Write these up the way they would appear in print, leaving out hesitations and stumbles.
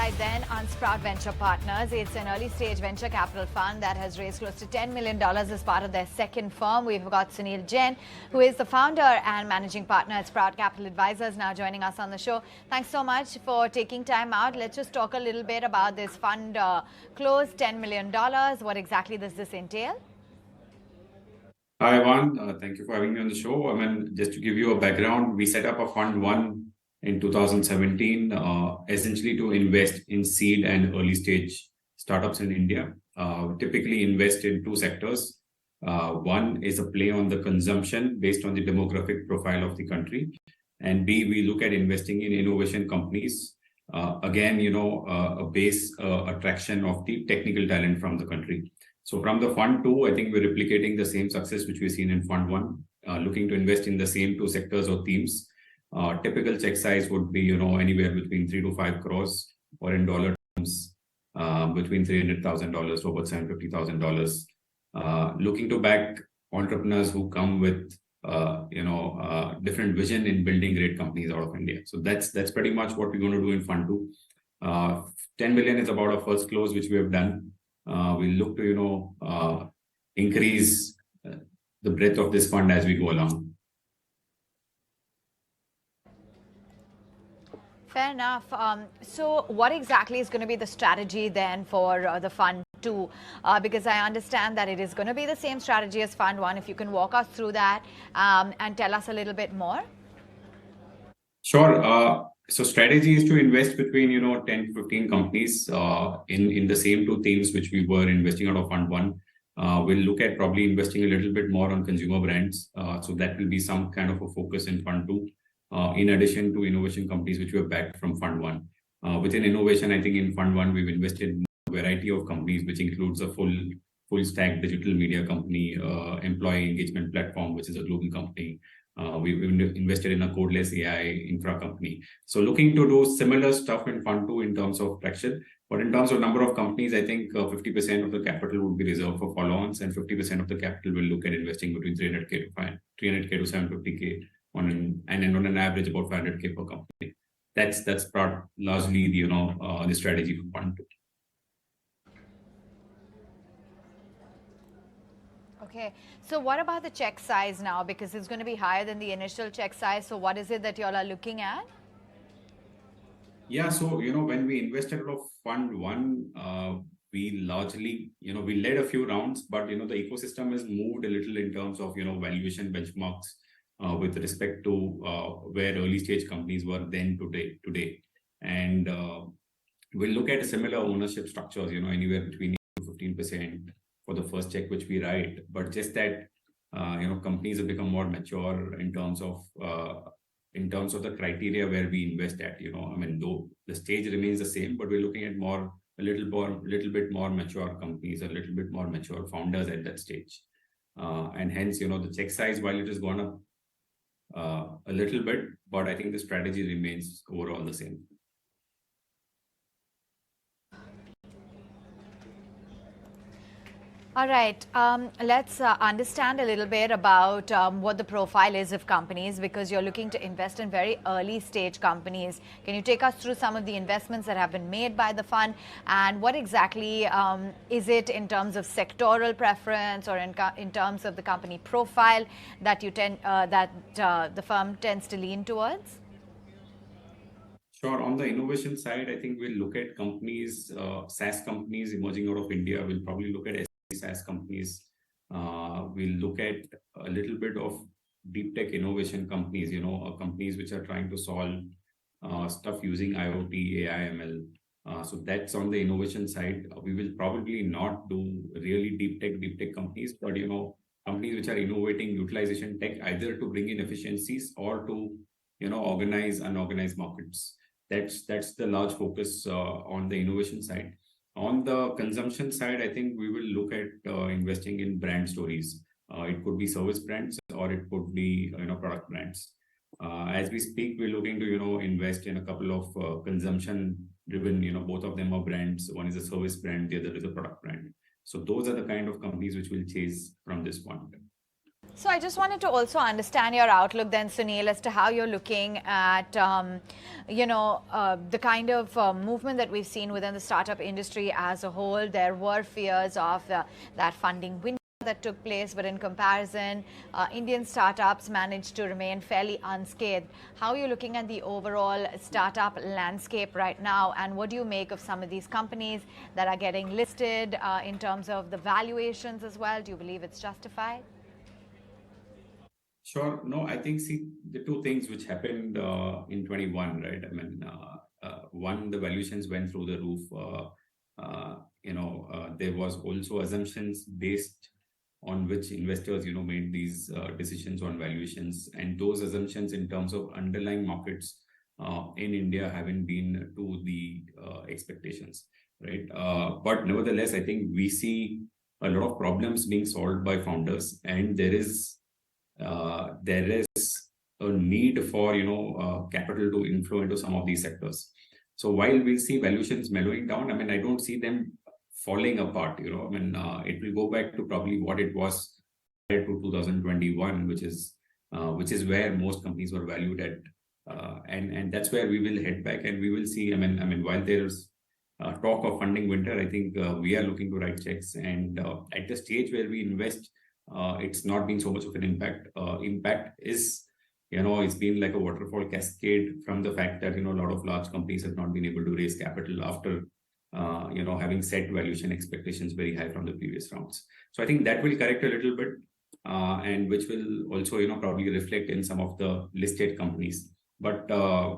spotlight then on Sprout Venture Partners. It's an early-stage venture capital fund that has raised close to $10 million as part of their second firm. We've got Sunil Jain, who is the founder and managing partner at Sprout Capital Advisors, now joining us on the show. Thanks so much for taking time out. Let's just talk a little bit about this fund close, $10 million. What exactly does this entail? Hi, Avanne. Thank you for having me on the show. Just to give you a background, we set up a fund one in 2017, essentially to invest in seed and early stage startups in India. We typically invest in two sectors. One is a play on the consumption based on the demographic profile of the country. And B, we look at investing in innovation companies. Again, a base attraction of the technical talent from the country. So from the fund two, I think we're replicating the same success which we've seen in fund one, looking to invest in the same two sectors or themes. Typical check size would be, anywhere between 3 to 5 crores, or in dollar terms, between $300,000 to about $750,000. Looking to back entrepreneurs who come with, different vision in building great companies out of India. So that's pretty much what we're going to do in fund two. 10 million is about our first close, which we have done. We'll look to, increase the breadth of this fund as we go along. Fair enough. So what exactly is going to be the strategy then for the fund two? Because I understand that it is going to be the same strategy as fund one. If you can walk us through that and tell us a little bit more. Sure. So strategy is to invest between 10 to 15 companies in the same two themes which we were investing out of fund one. We'll look at probably investing a little bit more on consumer brands. So that will be some kind of a focus in fund two. In addition to innovation companies which were backed from fund one. Within innovation, I think in fund one, we've invested in a variety of companies, which includes a full stack digital media company, employee engagement platform, which is a global company. We've invested in a codeless AI infra company. So looking to do similar stuff in fund two in terms of traction. But in terms of number of companies, I think 50% of the capital would be reserved for follow-ons, and 50% of the capital will look at investing between 300K to 750K. On an average about 500K per company. That's largely the strategy for fund two. Okay, so what about the check size now? Because it's going to be higher than the initial check size. So what is it that you all are looking at? Yeah, so when we invested out of fund one, we largely we led a few rounds, but the ecosystem has moved a little in terms of valuation benchmarks. With respect to where early stage companies were then today. And we'll look at similar ownership structures, anywhere between 8 to 15% for the first check which we write. But just that, companies have become more mature in terms of the criteria where we invest at. Though the stage remains the same, but we're looking at a little bit more mature companies, a little bit more mature founders at that stage. And hence, the check size, while it has gone up a little bit, but I think the strategy remains overall the same. All right, let's understand a little bit about what the profile is of companies, because you're looking to invest in very early stage companies. Can you take us through some of the investments that have been made by the fund, and what exactly is it in terms of sectoral preference or in terms of the company profile that the firm tends to lean towards? Sure. On the innovation side, I think we'll look at companies, SaaS companies emerging out of India. We'll probably look at SaaS companies. We'll look at a little bit of deep tech innovation companies, companies which are trying to solve stuff using IoT, AI, ML. So that's on the innovation side. We will probably not do really deep tech companies, but companies which are innovating utilization tech either to bring in efficiencies or to organize unorganized markets. That's the large focus on the innovation side. On the consumption side, I think we will look at investing in brand stories. It could be service brands or it could be product brands. As we speak, we're looking to invest in a couple of consumption driven. Both of them are brands. One is a service brand, the other is a product brand. So those are the kind of companies which will chase from this point. So I just wanted to also understand your outlook then, Sunil, as to how you're looking at, the kind of movement that we've seen within the startup industry as a whole. There were fears of that funding window that took place, but in comparison, Indian startups managed to remain fairly unscathed. How are you looking at the overall startup landscape right now, and what do you make of some of these companies that are getting listed in terms of the valuations as well? Do you believe it's justified? Sure. No, I think, see, the two things which happened in 21, right? I mean, one, the valuations went through the roof. There was also assumptions based on which investors, made these decisions on valuations. And those assumptions in terms of underlying markets in India haven't been to the expectations, right? But nevertheless, I think we see a lot of problems being solved by founders, and there is a need for capital to inflow into some of these sectors. So while we see valuations mellowing down, I mean, I don't see them falling apart. I mean, it will go back to probably what it was prior to 2021, which is where most companies were valued at, and that's where we will head back, and we will see. I mean, while there's talk of funding winter, I think we are looking to write checks, and at the stage where we invest, it's not been so much of an impact. Impact is, it's been like a waterfall cascade from the fact that, a lot of large companies have not been able to raise capital after, having set valuation expectations very high from the previous rounds. So I think that will correct a little bit, and which will also, probably reflect in some of the listed companies. But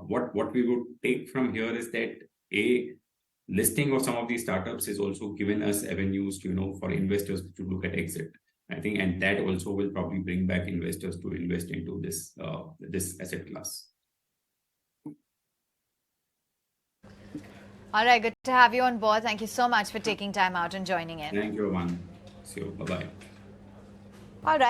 what we would take from here is that listing of some of these startups is also given us avenues, for investors to look at exit. I think, and that also will probably bring back investors to invest into this asset class. All right, good to have you on board. Thank you so much for taking time out and joining in. Thank you, Avanne. See you. Bye-bye. All right.